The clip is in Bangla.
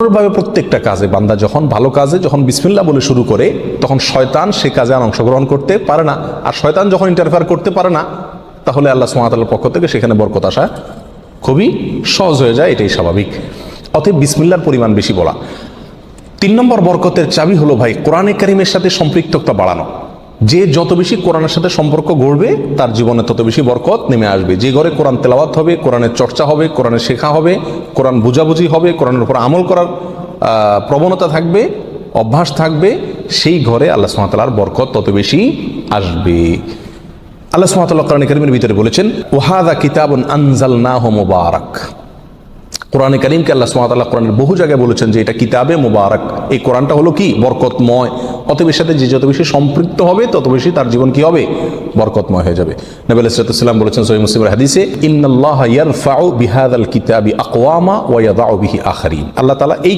অনুরূপভাবে প্রত্যেকটা কাজে বান্দা যখন ভালো কাজে যখন বিসমিল্লাহ বলে শুরু করে তখন শয়তান সে কাজে আর অংশগ্রহণ করতে পারে না। আর শয়তান যখন ইন্টারফেয়ার করতে পারে না, তাহলে আল্লাহ সুবহানাহু ওয়া তাআলার পক্ষ থেকে সেখানে বরকত আসা খুবই সহজ হয়ে যায়, এটাই স্বাভাবিক। অতএব বিসমিল্লাহর পরিমাণ বেশি বলা। 3 নম্বর বরকতের চাবি হলো ভাই কোরআনে কারিমের সাথে সম্পৃক্ততা বাড়ানো। যে যত বেশি কোরআনের সাথে সম্পর্ক গড়বে তার জীবনে তত বেশি বরকত নেমে আসবে। যে ঘরে কোরআন তেলাওয়াত হবে, কোরআনের চর্চা হবে, কোরআনের শেখা হবে, কোরআন বুঝাবুঝি হবে, কোরআনের উপর আমল করার প্রবণতা থাকবে, অভ্যাস থাকবে, সেই ঘরে আল্লাহ সুবহানাহু ওয়া তাআলার বরকত তত বেশি আসবে। আল্লাহ সুবহানাহু ওয়া তাআলা কোরআন কারীমের ভিতরে বলেছেন, ওয়াহাদা কিতাবুন আনজালনাহু মুবারাক। কোরআনে কারীমকে আল্লাহ সুবহানাহু ওয়া তাআলা কোরআনের বহু জায়গায় বলেছেন যে এটা কিতাবে মুবারাক। এই কোরআনটা হলো কি? বরকতময়। অতএব এর সাথে যে যত বেশি সম্পৃক্ত হবে তত বেশি তার জীবন কি হবে? বরকতময় হয়ে যাবে। নবী আলাইহিস সালাম বলেছেন সহিহ মুসলিমের হাদিসে, ইন্নাল্লাহা ইয়ারফাউ বিহাযাল কিতাবি আকওয়ামা ওয়া ইয়াদাউ বিহি আখারিন। আল্লাহ তাআলা এই